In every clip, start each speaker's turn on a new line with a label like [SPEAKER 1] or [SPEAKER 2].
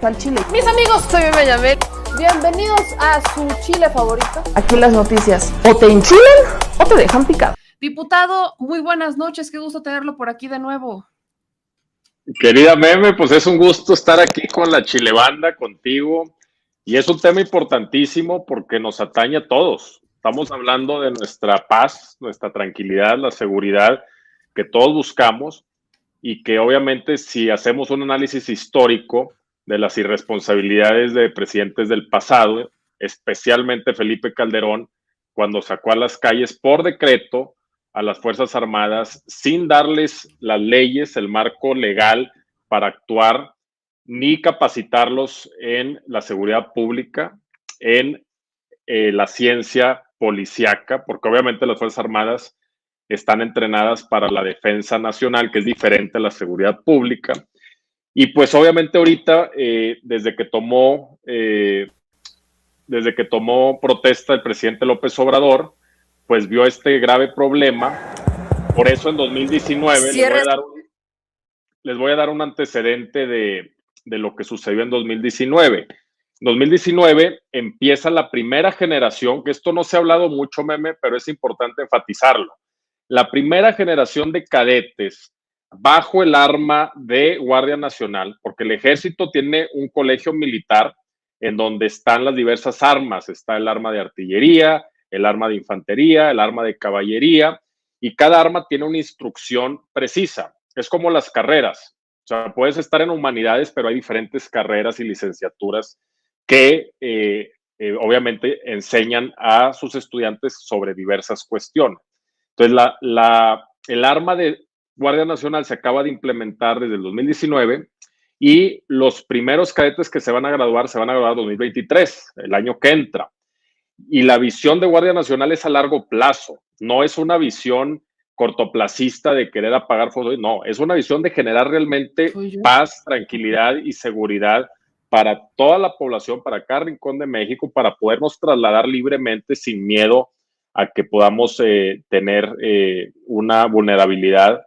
[SPEAKER 1] Al chile.
[SPEAKER 2] Mis amigos, soy Meme Yamel.
[SPEAKER 1] Bienvenidos a su chile favorito.
[SPEAKER 3] Aquí las noticias o te enchilan o te dejan picado.
[SPEAKER 2] Diputado, muy buenas noches, qué gusto tenerlo por aquí de nuevo.
[SPEAKER 4] Querida Meme, pues es un gusto estar aquí con la Chilebanda, contigo, y es un tema importantísimo porque nos atañe a todos. Estamos hablando de nuestra paz, nuestra tranquilidad, la seguridad que todos buscamos y que obviamente si hacemos un análisis histórico de las irresponsabilidades de presidentes del pasado, especialmente Felipe Calderón, cuando sacó a las calles por decreto a las Fuerzas Armadas sin darles las leyes, el marco legal para actuar, ni capacitarlos en la seguridad pública, en la ciencia policíaca, porque obviamente las Fuerzas Armadas están entrenadas para la defensa nacional, que es diferente a la seguridad pública. Y pues obviamente ahorita, desde que tomó protesta el presidente López Obrador, pues vio este grave problema. Por eso en 2019 les voy a dar un antecedente de lo que sucedió en 2019. En 2019 empieza la primera generación, que esto no se ha hablado mucho, Meme, pero es importante enfatizarlo. La primera generación de cadetes bajo el arma de Guardia Nacional, porque el ejército tiene un colegio militar en donde están las diversas armas. Está el arma de artillería, el arma de infantería, el arma de caballería, y cada arma tiene una instrucción precisa. Es como las carreras. O sea, puedes estar en humanidades, pero hay diferentes carreras y licenciaturas que obviamente enseñan a sus estudiantes sobre diversas cuestiones. Entonces, el arma de Guardia Nacional se acaba de implementar desde el 2019 y los primeros cadetes que se van a graduar en 2023, el año que entra. Y la visión de Guardia Nacional es a largo plazo, no es una visión cortoplacista de querer apagar fuegos, no, es una visión de generar realmente paz, tranquilidad y seguridad para toda la población, para cada rincón de México, para podernos trasladar libremente sin miedo a que podamos tener una vulnerabilidad.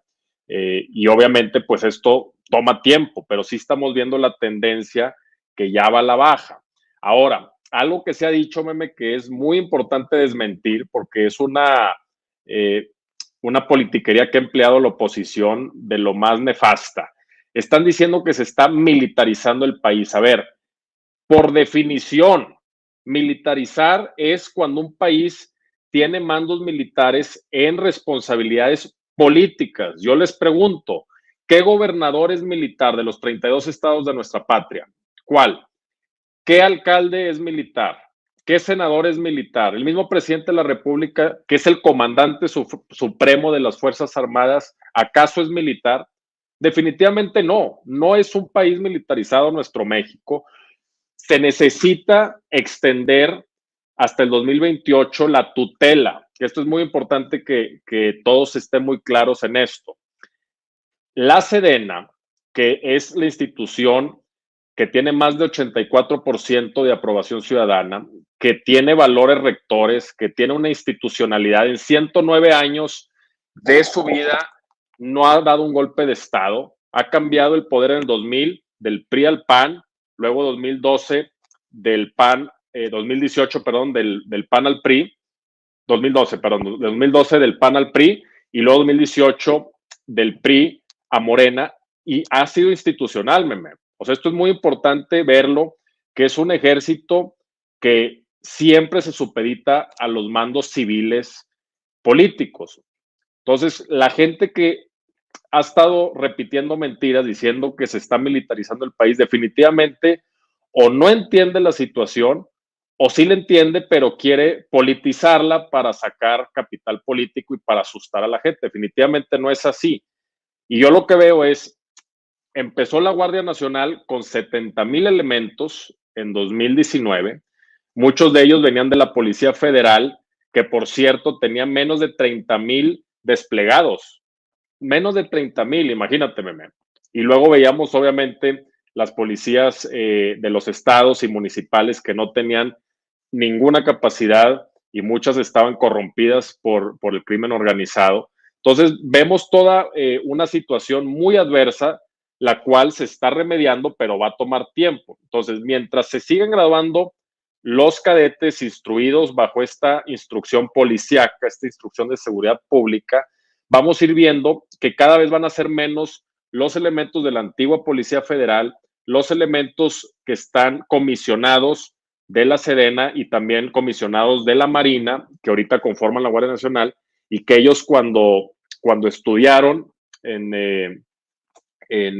[SPEAKER 4] Y obviamente, pues esto toma tiempo, pero sí estamos viendo la tendencia que ya va a la baja. Ahora, algo que se ha dicho, Meme, que es muy importante desmentir, porque es una politiquería que ha empleado la oposición de lo más nefasta. Están diciendo que se está militarizando el país. A ver, por definición, militarizar es cuando un país tiene mandos militares en responsabilidades políticas. Yo les pregunto, ¿qué gobernador es militar de los 32 estados de nuestra patria? ¿Cuál? ¿Qué alcalde es militar? ¿Qué senador es militar? El mismo presidente de la República, que es el comandante supremo de las Fuerzas Armadas, ¿acaso es militar? Definitivamente no, no es un país militarizado nuestro México. Se necesita extender hasta el 2028 la tutela. Esto es muy importante que todos estén muy claros en esto. La Sedena, que es la institución que tiene más de 84% de aprobación ciudadana, que tiene valores rectores, que tiene una institucionalidad en 109 años de su vida, no ha dado un golpe de Estado, ha cambiado el poder en el 2000 del PRI al PAN, luego 2012 del PAN, 2018, perdón, del PAN al PRI, 2012 del PAN al PRI y luego 2018 del PRI a Morena y ha sido institucional, Meme. O sea, esto es muy importante verlo, que es un ejército que siempre se supedita a los mandos civiles políticos. Entonces, la gente que ha estado repitiendo mentiras, diciendo que se está militarizando el país, definitivamente o no entiende la situación o sí la entiende, pero quiere politizarla para sacar capital político y para asustar a la gente. Definitivamente no es así. Y yo lo que veo es, empezó la Guardia Nacional con 70,000 elementos en 2019. Muchos de ellos venían de la Policía Federal, que por cierto tenía menos de 30,000 desplegados. Menos de 30,000, imagínate, Meme. Y luego veíamos, obviamente, las policías de los estados y municipales que no tenían ninguna capacidad y muchas estaban corrompidas por el crimen organizado. Entonces, vemos toda una situación muy adversa. la cual se está remediando, pero va a tomar tiempo. Entonces, mientras se siguen graduando los cadetes instruidos bajo esta instrucción policíaca, esta instrucción de seguridad pública, vamos a ir viendo que cada vez van a ser menos los elementos de la antigua Policía Federal, los elementos que están comisionados de la Sedena y también comisionados de la Marina, que ahorita conforman la Guardia Nacional, y que ellos cuando estudiaron en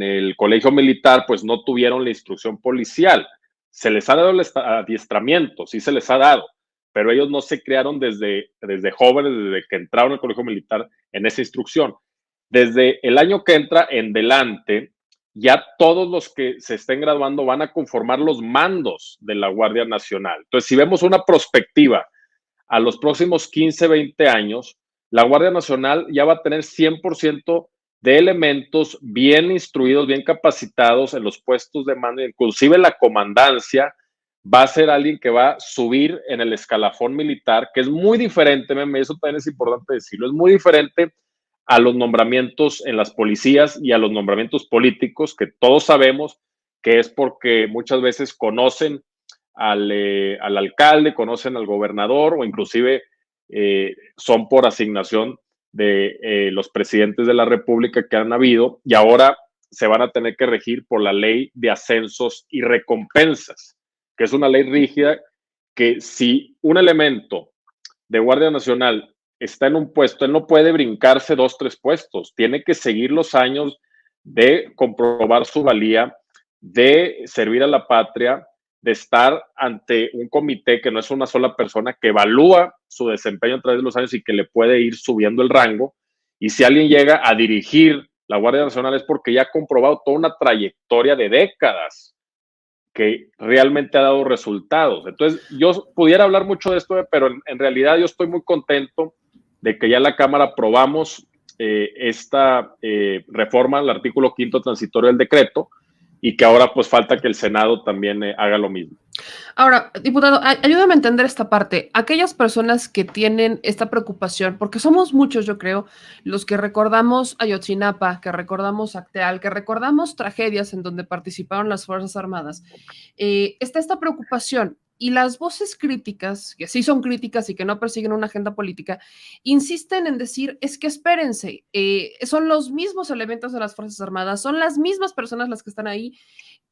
[SPEAKER 4] el colegio militar, pues no tuvieron la instrucción policial. Se les ha dado el adiestramiento, sí se les ha dado, pero ellos no se crearon desde jóvenes, desde que entraron al colegio militar en esa instrucción. Desde el año que entra en delante, ya todos los que se estén graduando van a conformar los mandos de la Guardia Nacional. Entonces, si vemos una perspectiva a los próximos 15, 20 años, la Guardia Nacional ya va a tener 100% de elementos bien instruidos, bien capacitados en los puestos de mando, inclusive la comandancia va a ser alguien que va a subir en el escalafón militar, que es muy diferente, eso también es importante decirlo, es muy diferente a los nombramientos en las policías y a los nombramientos políticos, que todos sabemos que es porque muchas veces conocen al alcalde, conocen al gobernador o inclusive son por asignación de los presidentes de la República que han habido y ahora se van a tener que regir por la ley de ascensos y recompensas, que es una ley rígida que si un elemento de Guardia Nacional está en un puesto, él no puede brincarse 2, 3 puestos, tiene que seguir los años de comprobar su valía, de servir a la patria, de estar ante un comité que no es una sola persona, que evalúa su desempeño a través de los años y que le puede ir subiendo el rango. Y si alguien llega a dirigir la Guardia Nacional es porque ya ha comprobado toda una trayectoria de décadas que realmente ha dado resultados. Entonces, yo pudiera hablar mucho de esto, pero en realidad yo estoy muy contento de que ya en la Cámara aprobamos esta reforma al artículo 5º transitorio del decreto, y que ahora pues falta que el Senado también haga lo mismo.
[SPEAKER 2] Ahora, diputado, ayúdame a entender esta parte. Aquellas personas que tienen esta preocupación, porque somos muchos, yo creo, los que recordamos Ayotzinapa, que recordamos Acteal, que recordamos tragedias en donde participaron las Fuerzas Armadas, está esta preocupación. Y las voces críticas, que sí son críticas y que no persiguen una agenda política, insisten en decir, es que espérense, son los mismos elementos de las Fuerzas Armadas, son las mismas personas las que están ahí.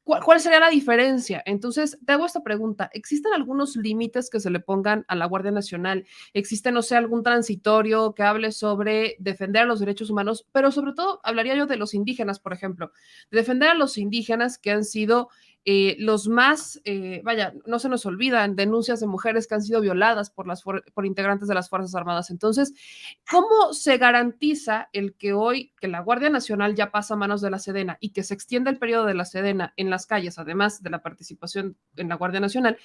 [SPEAKER 2] ¿Cuál sería la diferencia? Entonces, te hago esta pregunta. ¿Existen algunos límites que se le pongan a la Guardia Nacional? ¿Existe, no sé, algún transitorio que hable sobre defender a los derechos humanos? Pero sobre todo, hablaría yo de los indígenas, por ejemplo, de defender a los indígenas que han sido los más, no se nos olvidan, denuncias de mujeres que han sido violadas por integrantes de las Fuerzas Armadas. Entonces, ¿cómo se garantiza el que hoy, que la Guardia Nacional ya pasa a manos de la Sedena y que se extienda el periodo de la Sedena en las calles, además de la participación en la Guardia Nacional,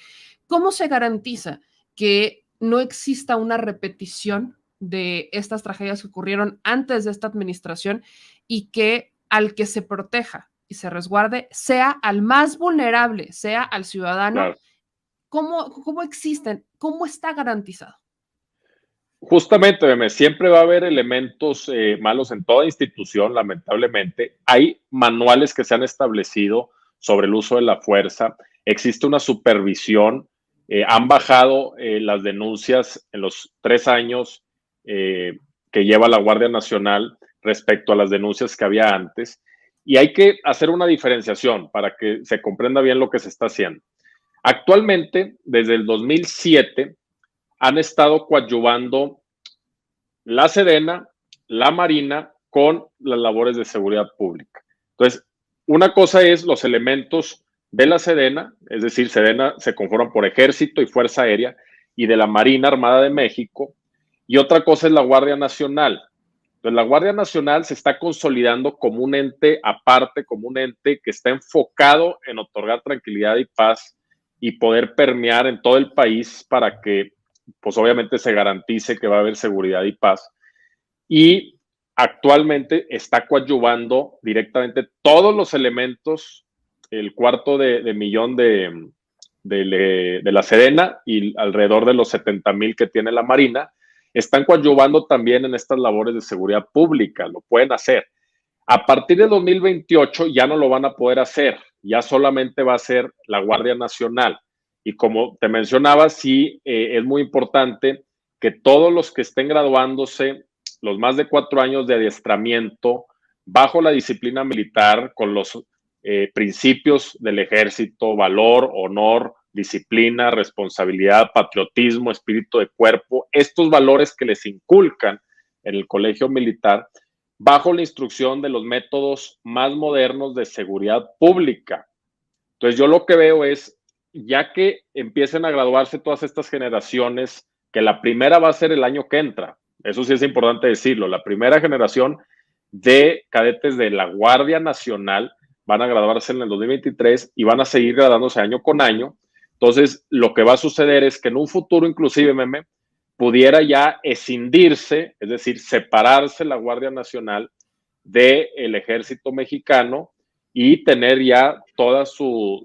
[SPEAKER 2] cómo se garantiza que no exista una repetición de estas tragedias que ocurrieron antes de esta administración y que al que se proteja y se resguarde sea al más vulnerable, sea al ciudadano? Claro. ¿Cómo existen? ¿Cómo está garantizado?
[SPEAKER 4] Justamente, Meme, siempre va a haber elementos malos en toda institución, lamentablemente. Hay manuales que se han establecido sobre el uso de la fuerza. Existe una supervisión. Han bajado las denuncias en los 3 años que lleva la Guardia Nacional respecto a las denuncias que había antes. Y hay que hacer una diferenciación para que se comprenda bien lo que se está haciendo. Actualmente, desde el 2007, han estado coadyuvando la Sedena, la Marina, con las labores de seguridad pública. Entonces, una cosa es los elementos de la Sedena, es decir, Sedena se conforman por Ejército y Fuerza Aérea, y de la Marina Armada de México, y otra cosa es la Guardia Nacional. Entonces, la Guardia Nacional se está consolidando como un ente aparte, como un ente que está enfocado en otorgar tranquilidad y paz y poder permear en todo el país para que, pues obviamente, se garantice que va a haber seguridad y paz. Y actualmente está coadyuvando directamente todos los elementos, el $250,000 de la Sedena y alrededor de los 70,000 que tiene la Marina, están coadyuvando también en estas labores de seguridad pública, lo pueden hacer. A partir de 2028 ya no lo van a poder hacer, ya solamente va a ser la Guardia Nacional. Y como te mencionaba, sí, es muy importante que todos los que estén graduándose, los más de 4 años de adiestramiento, bajo la disciplina militar, con los principios del ejército, valor, honor, disciplina, responsabilidad, patriotismo, espíritu de cuerpo, estos valores que les inculcan en el colegio militar, bajo la instrucción de los métodos más modernos de seguridad pública. Entonces yo lo que veo es, ya que empiecen a graduarse todas estas generaciones, que la primera va a ser el año que entra, eso sí es importante decirlo, la primera generación de cadetes de la Guardia Nacional van a graduarse en el 2023 y van a seguir graduándose año con año. Entonces, lo que va a suceder es que en un futuro, inclusive, Meme, pudiera ya escindirse, es decir, separarse la Guardia Nacional del Ejército Mexicano y tener ya toda su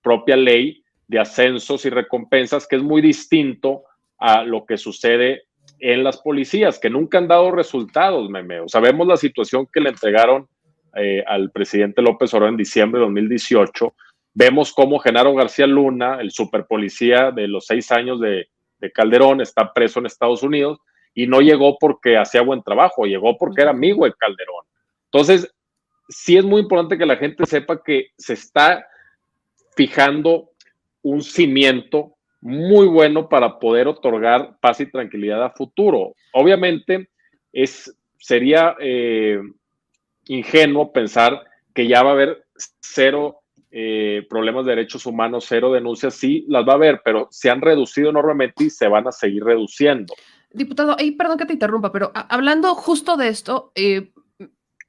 [SPEAKER 4] propia ley de ascensos y recompensas, que es muy distinto a lo que sucede en las policías, que nunca han dado resultados, Meme. O sea, vemos la situación que le entregaron al presidente López Obrador en diciembre de 2018. Vemos cómo Genaro García Luna, el superpolicía de los 6 años de Calderón, está preso en Estados Unidos y no llegó porque hacía buen trabajo, llegó porque era amigo de Calderón. Entonces, sí es muy importante que la gente sepa que se está fijando un cimiento muy bueno para poder otorgar paz y tranquilidad a futuro. Obviamente, sería ingenuo pensar que ya va a haber cero problemas de derechos humanos, cero denuncias. Sí, las va a haber, pero se han reducido enormemente y se van a seguir reduciendo.
[SPEAKER 2] Diputado, perdón que te interrumpa, pero hablando justo de esto,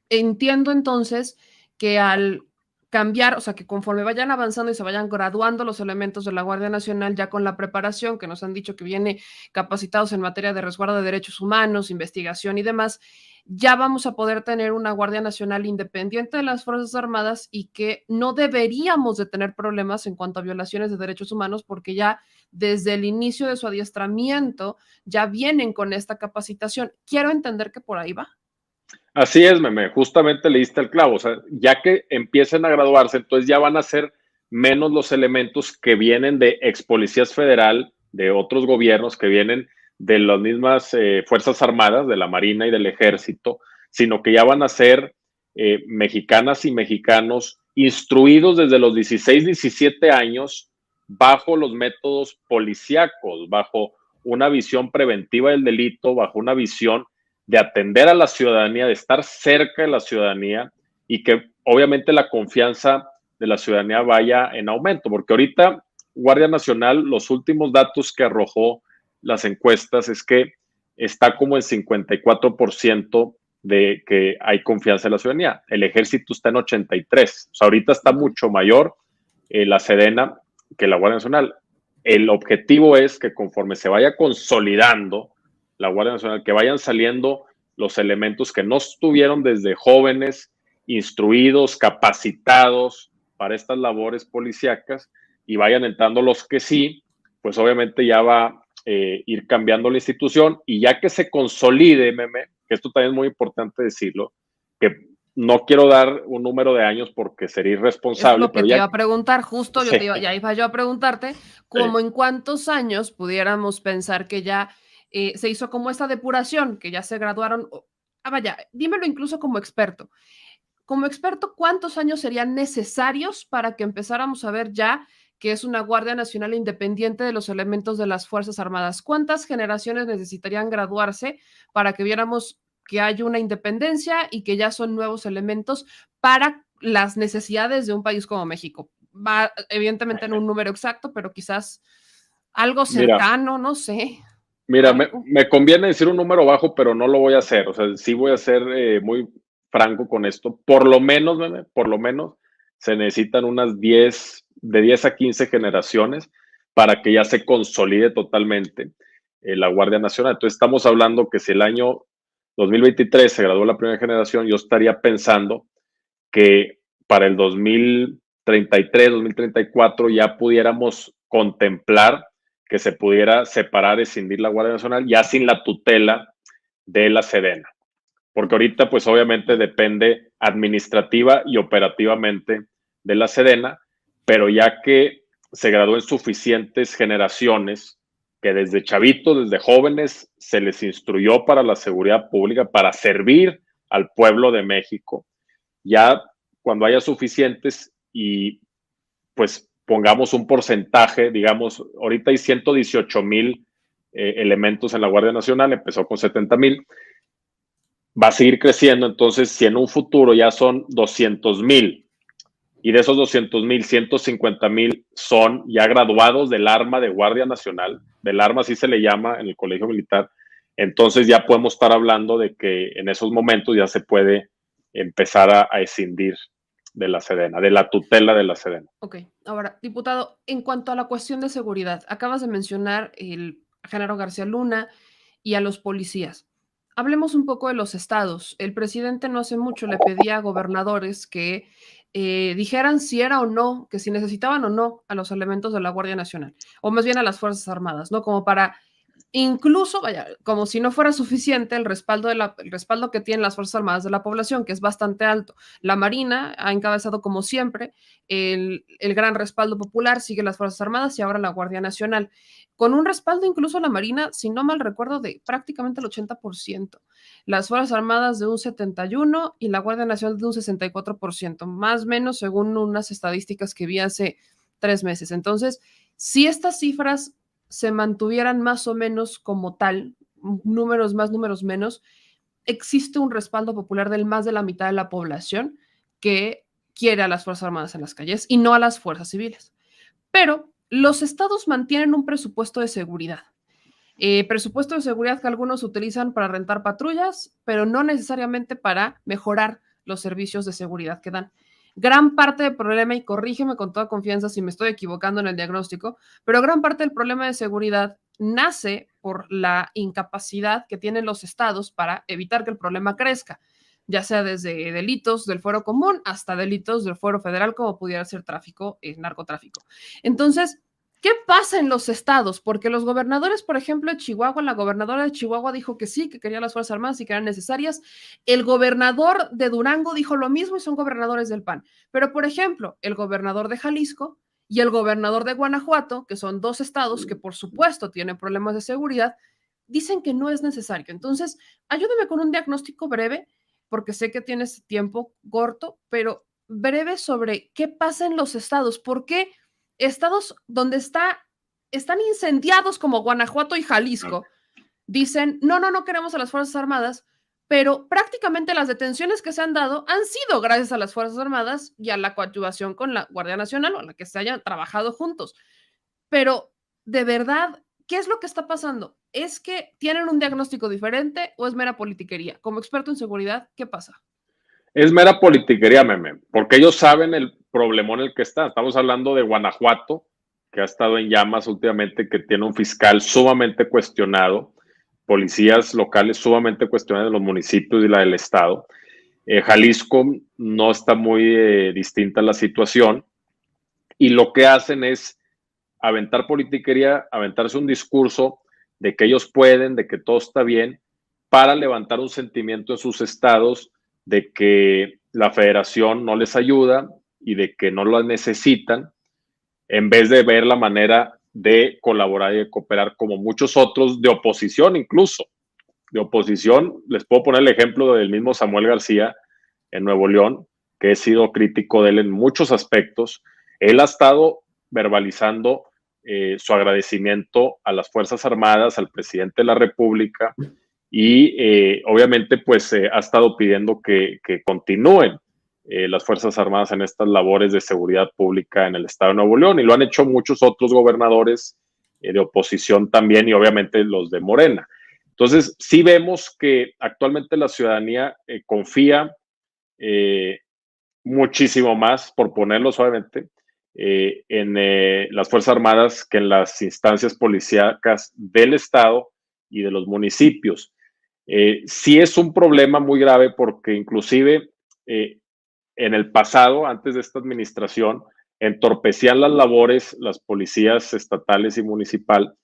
[SPEAKER 2] entiendo entonces que al cambiar, o sea, que conforme vayan avanzando y se vayan graduando los elementos de la Guardia Nacional, ya con la preparación que nos han dicho que viene capacitados en materia de resguardo de derechos humanos, investigación y demás, ya vamos a poder tener una Guardia Nacional independiente de las Fuerzas Armadas y que no deberíamos de tener problemas en cuanto a violaciones de derechos humanos, porque ya desde el inicio de su adiestramiento ya vienen con esta capacitación. Quiero entender que por ahí va.
[SPEAKER 4] Así es, Meme, justamente le diste el clavo. O sea, ya que empiecen a graduarse, entonces ya van a ser menos los elementos que vienen de ex policías federal, de otros gobiernos, que vienen de las mismas Fuerzas Armadas, de la Marina y del Ejército, sino que ya van a ser mexicanas y mexicanos instruidos desde los 16, 17 años bajo los métodos policíacos, bajo una visión preventiva del delito, bajo una visión de atender a la ciudadanía, de estar cerca de la ciudadanía y que obviamente la confianza de la ciudadanía vaya en aumento, porque ahorita Guardia Nacional, los últimos datos que arrojó las encuestas es que está como el 54% de que hay confianza en la ciudadanía. El Ejército está en 83%. O sea, ahorita está mucho mayor la Sedena que la Guardia Nacional. El objetivo es que conforme se vaya consolidando la Guardia Nacional, que vayan saliendo los elementos que no estuvieron desde jóvenes, instruidos, capacitados para estas labores policíacas, y vayan entrando los que sí, pues obviamente ya va a ir cambiando la institución, y ya que se consolide, Meme, que esto también es muy importante decirlo, que no quiero dar un número de años porque sería irresponsable.
[SPEAKER 2] Es lo que
[SPEAKER 4] pero
[SPEAKER 2] te
[SPEAKER 4] ya
[SPEAKER 2] iba a preguntar, justo
[SPEAKER 4] sí.
[SPEAKER 2] ya iba yo a preguntarte, como en cuántos años pudiéramos pensar que ya se hizo como esta depuración, que ya se graduaron. Vaya, dímelo incluso como experto. Como experto, ¿cuántos años serían necesarios para que empezáramos a ver ya que es una Guardia Nacional independiente de los elementos de las Fuerzas Armadas? ¿Cuántas generaciones necesitarían graduarse para que viéramos que hay una independencia y que ya son nuevos elementos para las necesidades de un país como México? Va evidentemente en un número exacto, pero quizás algo cercano, no sé.
[SPEAKER 4] Mira, me conviene decir un número bajo, pero no lo voy a hacer. O sea, sí voy a ser muy franco con esto. Por lo menos se necesitan unas de 10 a 15 generaciones para que ya se consolide totalmente la Guardia Nacional. Entonces estamos hablando que si el año 2023 se graduó la primera generación, yo estaría pensando que para el 2033, 2034 ya pudiéramos contemplar que se pudiera separar, escindir la Guardia Nacional ya sin la tutela de la Sedena. Porque ahorita, pues obviamente depende administrativa y operativamente de la Sedena, pero ya que se graduó en suficientes generaciones que desde chavitos, desde jóvenes, se les instruyó para la seguridad pública, para servir al pueblo de México. Ya cuando haya suficientes y pues pongamos un porcentaje, digamos, ahorita hay 118,000 elementos en la Guardia Nacional, empezó con 70,000, va a seguir creciendo, entonces si en un futuro ya son 200,000 y de esos 200,000, 150,000 son ya graduados del arma de Guardia Nacional, del arma así se le llama en el Colegio Militar, entonces ya podemos estar hablando de que en esos momentos ya se puede empezar a escindir de la Sedena, de la tutela de la Sedena.
[SPEAKER 2] Ok, ahora, diputado, en cuanto a la cuestión de seguridad, acabas de mencionar el Genaro García Luna y a los policías. Hablemos un poco de los estados. El presidente no hace mucho le pedía a gobernadores que dijeran si era o no, que si necesitaban o no a los elementos de la Guardia Nacional, o más bien a las Fuerzas Armadas, ¿no? Como para incluso, vaya, como si no fuera suficiente el respaldo que tienen las Fuerzas Armadas de la población, que es bastante alto. La Marina ha encabezado, como siempre, el gran respaldo popular, sigue las Fuerzas Armadas y ahora la Guardia Nacional, con un respaldo incluso la Marina, si no mal recuerdo, de prácticamente el 80%. Las Fuerzas Armadas de un 71% y la Guardia Nacional de un 64%, más o menos según unas estadísticas que vi hace 3 meses. Entonces, si estas cifras se mantuvieran más o menos como tal, números más, números menos, existe un respaldo popular del más de la mitad de la población que quiere a las Fuerzas Armadas en las calles y no a las fuerzas civiles. Pero los estados mantienen un presupuesto de seguridad. Presupuesto de seguridad que algunos utilizan para rentar patrullas, pero no necesariamente para mejorar los servicios de seguridad que dan. Gran parte del problema, y corrígeme con toda confianza si me estoy equivocando en el diagnóstico, pero gran parte del problema de seguridad nace por la incapacidad que tienen los estados para evitar que el problema crezca, ya sea desde delitos del fuero común hasta delitos del fuero federal, como pudiera ser tráfico, narcotráfico. Entonces, ¿qué pasa en los estados? Porque los gobernadores, por ejemplo, de Chihuahua, la gobernadora de Chihuahua dijo que sí, que quería las Fuerzas Armadas y que eran necesarias. El gobernador de Durango dijo lo mismo y son gobernadores del PAN. Pero, por ejemplo, el gobernador de Jalisco y el gobernador de Guanajuato, que son 2 estados que por supuesto tienen problemas de seguridad, dicen que no es necesario. Entonces, ayúdame con un diagnóstico breve, porque sé que tienes tiempo corto, pero breve sobre qué pasa en los estados. ¿Por qué estados donde están incendiados como Guanajuato y Jalisco dicen, no queremos a las Fuerzas Armadas, pero prácticamente las detenciones que se han dado han sido gracias a las Fuerzas Armadas y a la coadyuvación con la Guardia Nacional o a la que se hayan trabajado juntos? Pero, de verdad, ¿qué es lo que está pasando? ¿Es que tienen un diagnóstico diferente o es mera politiquería? Como experto en seguridad, ¿qué pasa?
[SPEAKER 4] Es mera politiquería, meme, porque ellos saben el problemón en el que está. Estamos hablando de Guanajuato, que ha estado en llamas últimamente, que tiene un fiscal sumamente cuestionado, policías locales sumamente cuestionados de los municipios y la del estado. Jalisco no está muy distinta la situación y lo que hacen es aventar politiquería, aventarse un discurso de que ellos pueden, de que todo está bien, para levantar un sentimiento en sus estados de que la federación no les ayuda y de que no la necesitan, en vez de ver la manera de colaborar y de cooperar como muchos otros de oposición incluso. De oposición, les puedo poner el ejemplo del mismo Samuel García en Nuevo León, que he sido crítico de él en muchos aspectos. Él ha estado verbalizando su agradecimiento a las Fuerzas Armadas, al presidente de la República, y obviamente pues ha estado pidiendo que continúen las Fuerzas Armadas en estas labores de seguridad pública en el estado de Nuevo León, y lo han hecho muchos otros gobernadores de oposición también, y obviamente los de Morena. Entonces, sí vemos que actualmente la ciudadanía confía muchísimo más, por ponerlo suavemente, en las Fuerzas Armadas que en las instancias policíacas del estado y de los municipios. Sí es un problema muy grave porque inclusive en el pasado, antes de esta administración, entorpecían las labores las policías estatales y municipal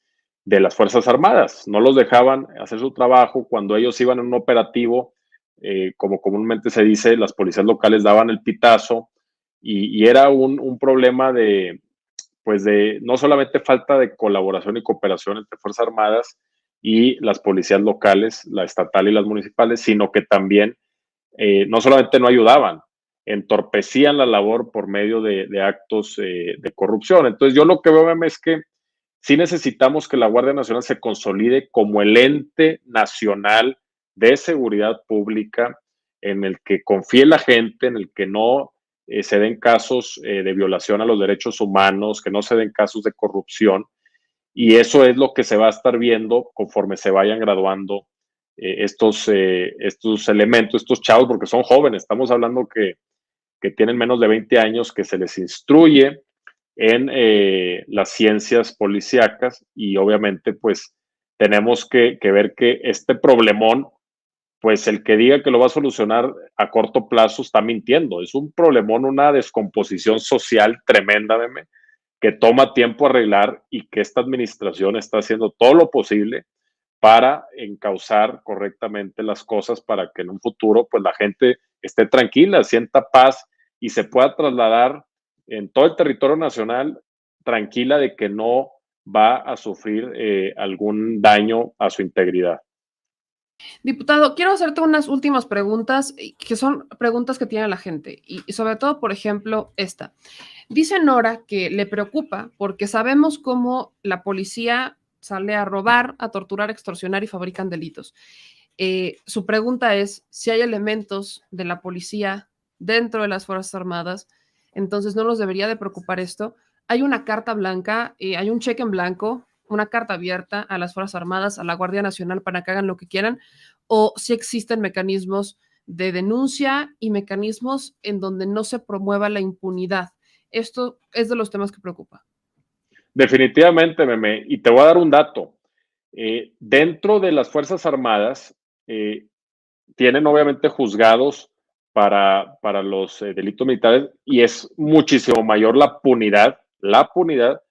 [SPEAKER 4] de las Fuerzas Armadas. No los dejaban hacer su trabajo. Cuando ellos iban en un operativo, como comúnmente se dice, las policías locales daban el pitazo y era un problema pues de no solamente falta de colaboración y cooperación entre Fuerzas Armadas y las policías locales, la estatal y las municipales, sino que también no solamente no ayudaban, entorpecían la labor por medio de actos de corrupción. Entonces yo lo que veo, Meme, es que sí necesitamos que la Guardia Nacional se consolide como el ente nacional de seguridad pública en el que confíe la gente, en el que no se den casos de violación a los derechos humanos, que no se den casos de corrupción. Y eso es lo que se va a estar viendo conforme se vayan graduando estos elementos, estos chavos, porque son jóvenes. Estamos hablando que tienen menos de 20 años, que se les instruye en las ciencias policíacas y obviamente pues tenemos que ver que este problemón, pues el que diga que lo va a solucionar a corto plazo está mintiendo. Es un problemón, una descomposición social tremenda, meme, que toma tiempo arreglar y que esta administración está haciendo todo lo posible para encauzar correctamente las cosas para que en un futuro pues la gente esté tranquila, sienta paz y se pueda trasladar en todo el territorio nacional tranquila de que no va a sufrir algún daño a su integridad.
[SPEAKER 2] Diputado, quiero hacerte unas últimas preguntas, que son preguntas que tiene la gente, y sobre todo, por ejemplo, esta. Dice Nora que le preocupa porque sabemos cómo la policía sale a robar, a torturar, a extorsionar y fabrican delitos. Su pregunta es si hay elementos de la policía dentro de las Fuerzas Armadas, entonces no nos debería de preocupar esto. Hay una carta blanca, hay un cheque en blanco, una carta abierta a las Fuerzas Armadas, a la Guardia Nacional para que hagan lo que quieran, o si existen mecanismos de denuncia y mecanismos en donde no se promueva la impunidad. Esto es de los temas que preocupa.
[SPEAKER 4] Definitivamente, Meme, y te voy a dar un dato. Dentro de las Fuerzas Armadas tienen obviamente juzgados para los delitos militares y es muchísimo mayor la punidad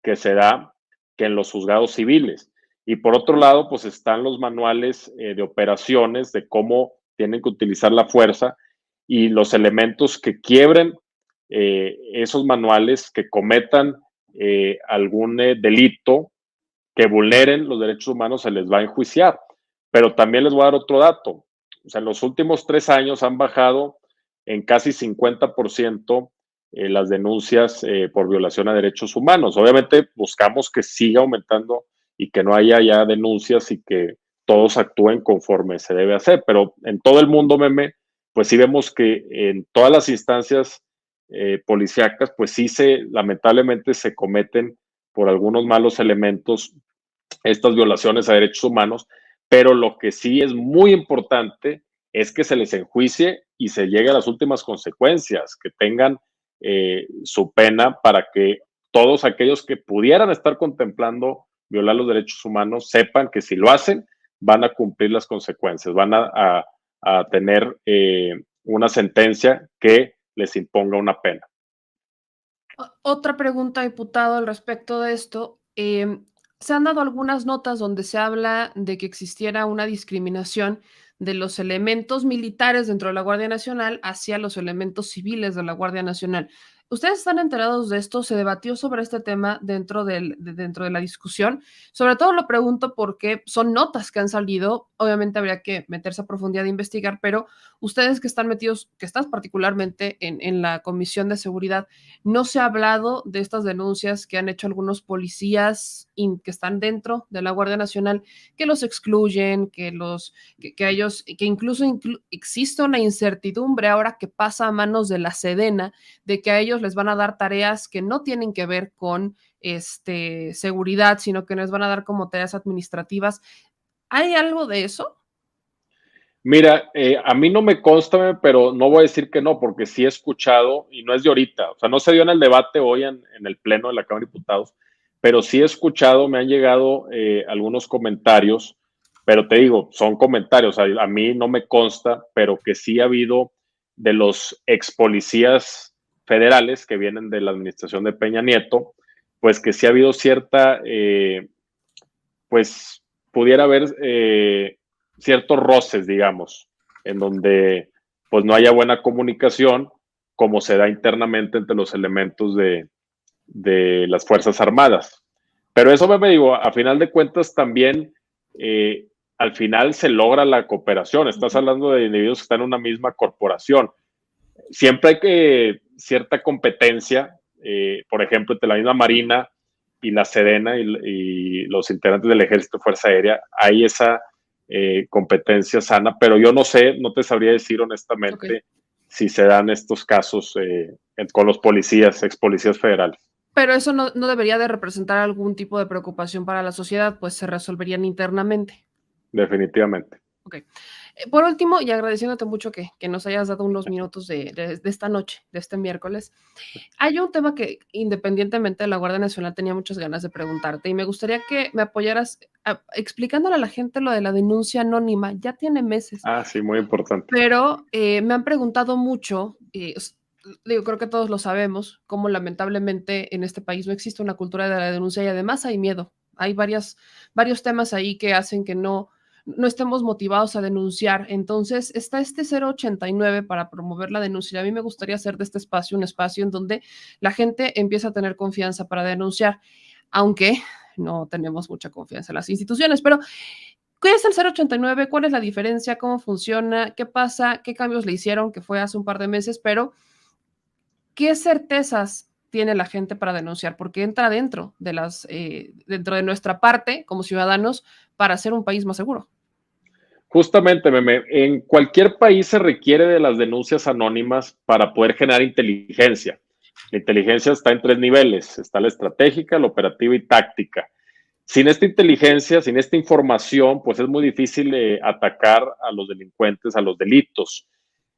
[SPEAKER 4] que se da que en los juzgados civiles. Y por otro lado, pues están los manuales de operaciones de cómo tienen que utilizar la fuerza y los elementos que quiebren esos manuales, que cometan algún delito, que vulneren los derechos humanos, se les va a enjuiciar. Pero también les voy a dar otro dato. O sea, en los últimos 3 años han bajado en casi 50% las denuncias por violación a derechos humanos. Obviamente buscamos que siga aumentando y que no haya ya denuncias y que todos actúen conforme se debe hacer. Pero en todo el mundo, Meme, pues sí vemos que en todas las instancias policíacas, pues sí lamentablemente se cometen por algunos malos elementos estas violaciones a derechos humanos, pero lo que sí es muy importante es que se les enjuicie y se llegue a las últimas consecuencias, que tengan su pena para que todos aquellos que pudieran estar contemplando violar los derechos humanos sepan que si lo hacen van a cumplir las consecuencias, van a tener una sentencia que les imponga una pena.
[SPEAKER 2] Otra pregunta, diputado, al respecto de esto. Se han dado algunas notas donde se habla de que existiera una discriminación de los elementos militares dentro de la Guardia Nacional hacia los elementos civiles de la Guardia Nacional. ¿Ustedes están enterados de esto? ¿Se debatió sobre este tema dentro de la discusión? Sobre todo lo pregunto porque son notas que han salido, obviamente habría que meterse a profundidad de investigar, pero ustedes que están metidos, que estás particularmente en la Comisión de Seguridad, ¿no se ha hablado de estas denuncias que han hecho algunos policías que están dentro de la Guardia Nacional, que los excluyen, que incluso existe una incertidumbre ahora que pasa a manos de la Sedena, de que a ellos les van a dar tareas que no tienen que ver con seguridad, sino que les van a dar como tareas administrativas? ¿Hay algo de eso?
[SPEAKER 4] Mira, a mí no me consta, pero no voy a decir que no, porque sí he escuchado, y no es de ahorita, o sea, no se dio en el debate hoy en el Pleno de la Cámara de Diputados, pero sí he escuchado, me han llegado algunos comentarios, pero te digo, son comentarios, a mí no me consta, pero que sí ha habido de los ex policías federales que vienen de la administración de Peña Nieto, pues que sí ha habido cierta, pues pudiera haber ciertos roces, digamos, en donde pues no haya buena comunicación, como se da internamente entre los elementos de las Fuerzas Armadas. Pero eso me digo, a final de cuentas también al final se logra la cooperación. Estás hablando de individuos que están en una misma corporación. Siempre hay cierta competencia, por ejemplo, entre la misma Marina y la Sedena y los integrantes del Ejército de Fuerza Aérea. Hay esa competencia sana, pero yo no sé, no te sabría decir honestamente si se dan estos casos con los policías, ex policías federales.
[SPEAKER 2] Pero eso no debería de representar algún tipo de preocupación para la sociedad, pues se resolverían internamente.
[SPEAKER 4] Definitivamente.
[SPEAKER 2] Ok. Por último, y agradeciéndote mucho que nos hayas dado unos minutos de esta noche, de este miércoles, hay un tema que independientemente de la Guardia Nacional tenía muchas ganas de preguntarte y me gustaría que me apoyaras explicándole a la gente lo de la denuncia anónima. Ya tiene meses.
[SPEAKER 4] Sí, muy importante.
[SPEAKER 2] Pero me han preguntado mucho, digo, creo que todos lo sabemos, cómo lamentablemente en este país no existe una cultura de la denuncia y además hay miedo. Hay varios temas ahí que hacen que no estemos motivados a denunciar. Entonces está este 089 para promover la denuncia. Y a mí me gustaría hacer de este espacio un espacio en donde la gente empieza a tener confianza para denunciar, aunque no tenemos mucha confianza en las instituciones. Pero ¿qué es el 089? ¿Cuál es la diferencia? ¿Cómo funciona? ¿Qué pasa? ¿Qué cambios le hicieron? Que fue hace un par de meses, pero ¿qué certezas tiene la gente para denunciar? Porque entra dentro de nuestra parte como ciudadanos para hacer un país más seguro.
[SPEAKER 4] Justamente, Meme, en cualquier país se requiere de las denuncias anónimas para poder generar inteligencia. La inteligencia está en 3 niveles. Está la estratégica, la operativa y táctica. Sin esta inteligencia, sin esta información, pues es muy difícil atacar a los delincuentes, a los delitos.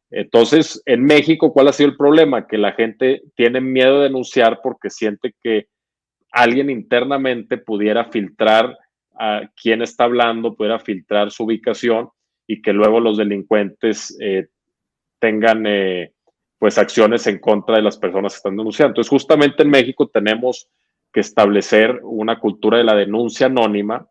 [SPEAKER 4] Entonces, en México, ¿cuál ha sido el problema? Que la gente tiene miedo de denunciar porque siente que alguien internamente pudiera filtrar a quién está hablando, pudiera filtrar su ubicación y que luego los delincuentes tengan pues acciones en contra de las personas que están denunciando. Entonces, justamente en México tenemos que establecer una cultura de la denuncia anónima,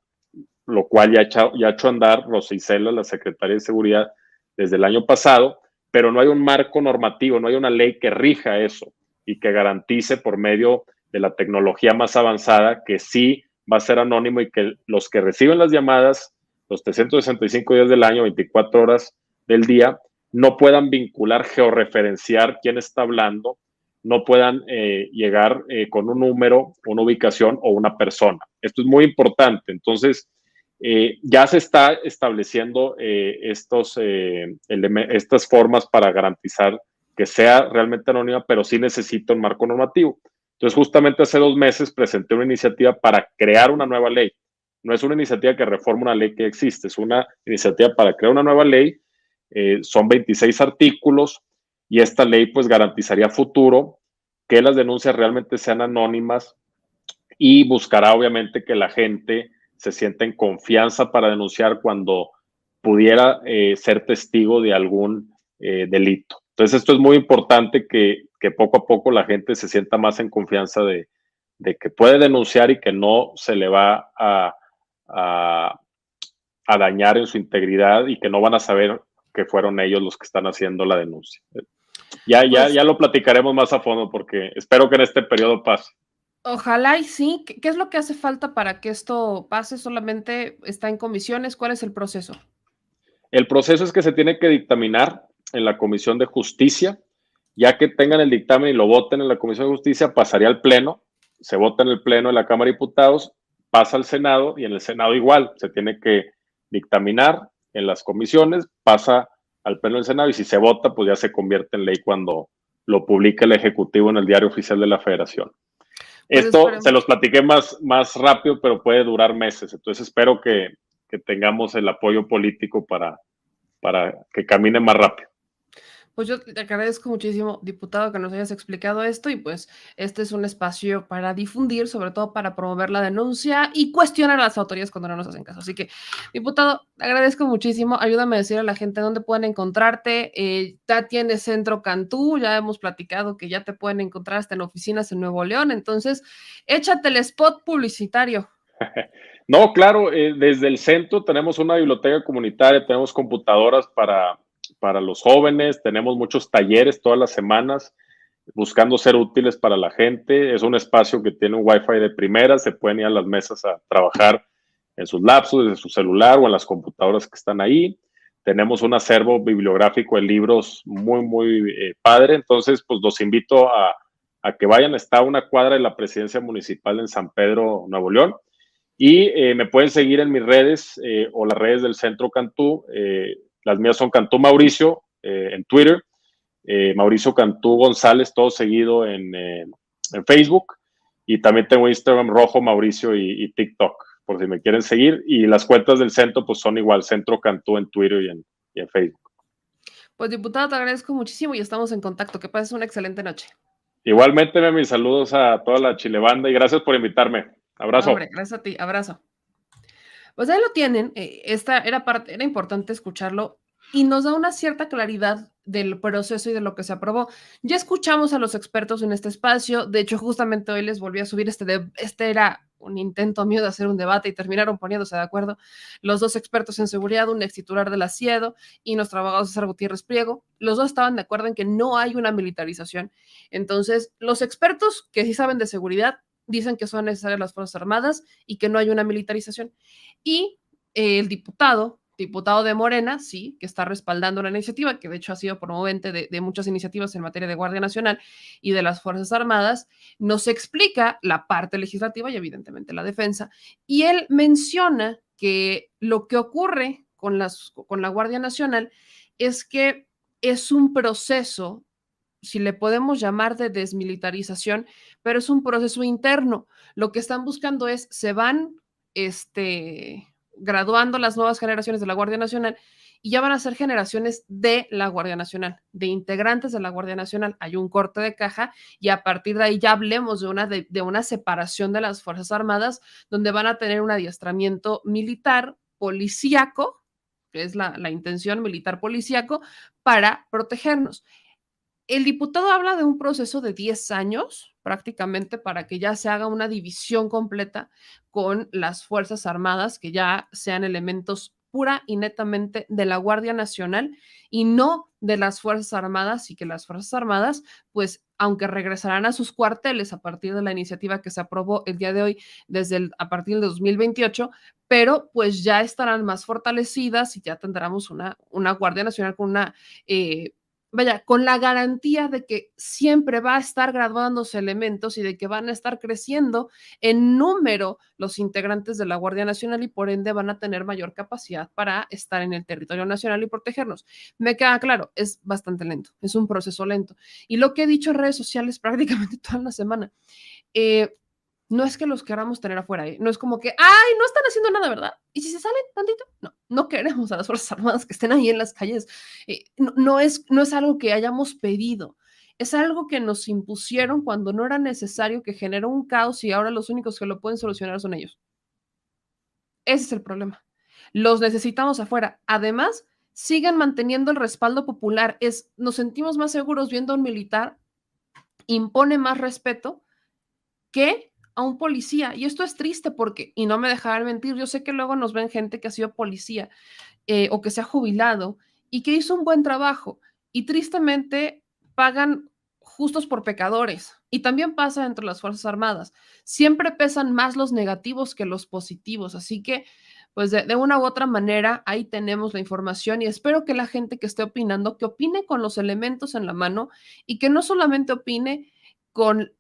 [SPEAKER 4] lo cual ya ha hecho andar Rosa Isela, la Secretaría de Seguridad, desde el año pasado, pero no hay un marco normativo, no hay una ley que rija eso y que garantice por medio de la tecnología más avanzada que sí va a ser anónimo y que los que reciben las llamadas los 365 días del año, 24 horas del día, no puedan vincular, georreferenciar quién está hablando, no puedan llegar con un número, una ubicación o una persona. Esto es muy importante. Entonces, ya se está estableciendo estas formas para garantizar que sea realmente anónima, pero sí necesita un marco normativo. Entonces, justamente hace 2 meses presenté una iniciativa para crear una nueva ley. No es una iniciativa que reforma una ley que existe, es una iniciativa para crear una nueva ley. Son 26 artículos y esta ley pues garantizaría futuro que las denuncias realmente sean anónimas y buscará obviamente que la gente se sienta en confianza para denunciar cuando pudiera ser testigo de algún delito. Entonces esto es muy importante que poco a poco la gente se sienta más en confianza de que puede denunciar y que no se le va a dañar en su integridad y que no van a saber que fueron ellos los que están haciendo la denuncia. Ya lo platicaremos más a fondo porque espero que en este periodo pase.
[SPEAKER 2] Ojalá y sí. ¿Qué es lo que hace falta para que esto pase? ¿Solamente está en comisiones? ¿Cuál es el proceso?
[SPEAKER 4] El proceso es que se tiene que dictaminar en la Comisión de Justicia. Ya que tengan el dictamen y lo voten en la Comisión de Justicia, pasaría al Pleno, se vota en el Pleno de la Cámara de Diputados, pasa al Senado y en el Senado igual, se tiene que dictaminar en las comisiones, pasa al Pleno del Senado y si se vota, pues ya se convierte en ley cuando lo publica el Ejecutivo en el Diario Oficial de la Federación. Pues esto se los platiqué más rápido, pero puede durar meses, entonces espero que tengamos el apoyo político para que camine más rápido.
[SPEAKER 2] Pues yo te agradezco muchísimo, diputado, que nos hayas explicado esto y pues este es un espacio para difundir, sobre todo para promover la denuncia y cuestionar a las autoridades cuando no nos hacen caso. Así que, diputado, te agradezco muchísimo. Ayúdame a decir a la gente dónde pueden encontrarte. Ya tienes Centro Cantú, ya hemos platicado que ya te pueden encontrar hasta en oficinas en Nuevo León. Entonces, échate el spot publicitario.
[SPEAKER 4] No, claro, desde el centro tenemos una biblioteca comunitaria, tenemos computadoras para los jóvenes, tenemos muchos talleres todas las semanas buscando ser útiles para la gente. Es un espacio que tiene un Wi-Fi de primera, se pueden ir a las mesas a trabajar en sus laptops, desde su celular o en las computadoras que están ahí. Tenemos un acervo bibliográfico de libros muy padre, entonces pues los invito a que vayan. Está a una cuadra de la presidencia municipal en San Pedro, Nuevo León, y me pueden seguir en mis redes o las redes del Centro Cantú. Las mías son Cantú Mauricio en Twitter, Mauricio Cantú González, todo seguido en Facebook, y también tengo Instagram Rojo Mauricio y TikTok, por si me quieren seguir, y las cuentas del centro pues son igual, Centro Cantú en Twitter y en Facebook.
[SPEAKER 2] Pues diputado, te agradezco muchísimo y estamos en contacto. Que pases una excelente noche.
[SPEAKER 4] Igualmente, mis saludos a toda la Chilebanda y gracias por invitarme. Abrazo.
[SPEAKER 2] Hombre, gracias a ti, abrazo. Pues ahí lo tienen, era importante escucharlo y nos da una cierta claridad del proceso y de lo que se aprobó. Ya escuchamos a los expertos en este espacio, de hecho justamente hoy les volví a subir este era un intento mío de hacer un debate y terminaron poniéndose de acuerdo los dos expertos en seguridad, un ex titular del ASIEDO y nuestro abogado César Gutiérrez Priego. Los dos estaban de acuerdo en que no hay una militarización. Entonces, los expertos que sí saben de seguridad dicen que son necesarias las Fuerzas Armadas y que no hay una militarización. Y el diputado de Morena, sí, que está respaldando la iniciativa, que de hecho ha sido promovente de muchas iniciativas en materia de Guardia Nacional y de las Fuerzas Armadas, nos explica la parte legislativa y evidentemente la defensa, y él menciona que lo que ocurre con la Guardia Nacional es que es un proceso, si le podemos llamar de desmilitarización, pero es un proceso interno. Lo que están buscando es, se van graduando las nuevas generaciones de la Guardia Nacional y ya van a ser generaciones de la Guardia Nacional, de integrantes de la Guardia Nacional. Hay un corte de caja y a partir de ahí ya hablemos de una separación de las Fuerzas Armadas, donde van a tener un adiestramiento militar, policíaco, que es la intención militar policíaco, para protegernos. El diputado habla de un proceso de 10 años prácticamente para que ya se haga una división completa con las Fuerzas Armadas, que ya sean elementos pura y netamente de la Guardia Nacional y no de las Fuerzas Armadas, y que las Fuerzas Armadas, pues, aunque regresarán a sus cuarteles a partir de la iniciativa que se aprobó el día de hoy, a partir de 2028, pero pues ya estarán más fortalecidas y ya tendremos una Guardia Nacional con con la garantía de que siempre va a estar graduándose elementos y de que van a estar creciendo en número los integrantes de la Guardia Nacional y por ende van a tener mayor capacidad para estar en el territorio nacional y protegernos. Me queda claro, es bastante lento, es un proceso lento. Y lo que he dicho en redes sociales prácticamente toda la semana, no es que los queramos tener afuera, no es como que, ¡ay, no están haciendo nada, ¿verdad? ¿Y si se salen tantito? No queremos a las Fuerzas Armadas que estén ahí en las calles. No es algo que hayamos pedido, es algo que nos impusieron cuando no era necesario, que generó un caos y ahora los únicos que lo pueden solucionar son ellos. Ese es el problema. Los necesitamos afuera. Además, siguen manteniendo el respaldo popular. Nos sentimos más seguros viendo a un militar, impone más respeto que a un policía. Y esto es triste porque, y no me dejarán mentir, yo sé que luego nos ven gente que ha sido policía o que se ha jubilado y que hizo un buen trabajo y tristemente pagan justos por pecadores. Y también pasa dentro de las Fuerzas Armadas. Siempre pesan más los negativos que los positivos. Así que, pues de una u otra manera, ahí tenemos la información y espero que la gente que esté opinando, que opine con los elementos en la mano y que no solamente opine con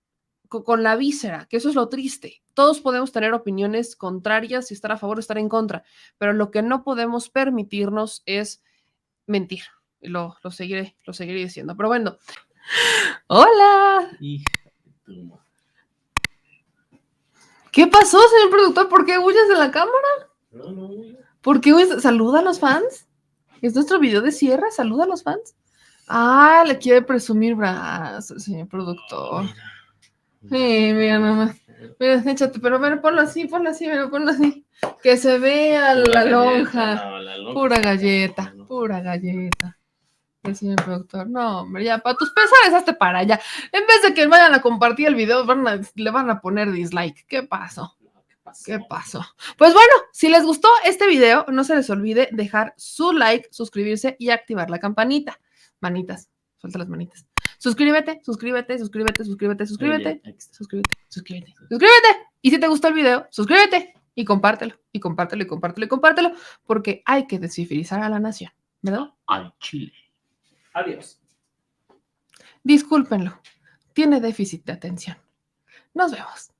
[SPEAKER 2] la víscera, que eso es lo triste. Todos podemos tener opiniones contrarias y estar a favor o estar en contra, pero lo que no podemos permitirnos es mentir. Lo seguiré diciendo. Pero bueno. ¡Hola!
[SPEAKER 5] Hija de tu madre.
[SPEAKER 2] ¿Qué pasó, señor productor? ¿Por qué huyes de la cámara?
[SPEAKER 5] No.
[SPEAKER 2] ¿Por qué huyes? ¿Saluda a los fans? ¿Es nuestro video de cierre? ¿Saluda a los fans? Ah, le quiere presumir brazos, señor productor. Sí, mira nomás. Mira, échate, pero bueno, ponlo así, ponlo así. Que se vea la lonja.
[SPEAKER 5] No, la lonja.
[SPEAKER 2] Pura galleta. El señor productor. No, hombre, ya, para tus pesares, hazte para allá. En vez de que vayan a compartir el video, le van a poner dislike. ¿Qué pasó? ¿Qué pasó? Pues bueno, si les gustó este video, no se les olvide dejar su like, suscribirse y activar la campanita. Manitas, suelta las manitas. Suscríbete, suscríbete, suscríbete, suscríbete, suscríbete, suscríbete, suscríbete, suscríbete. Y si te gustó el video, suscríbete y compártelo, y compártelo, y compártelo, y compártelo, porque hay que descivilizar a la nación, ¿verdad?
[SPEAKER 5] Al Chile. Adiós.
[SPEAKER 2] Discúlpenlo, tiene déficit de atención. Nos vemos.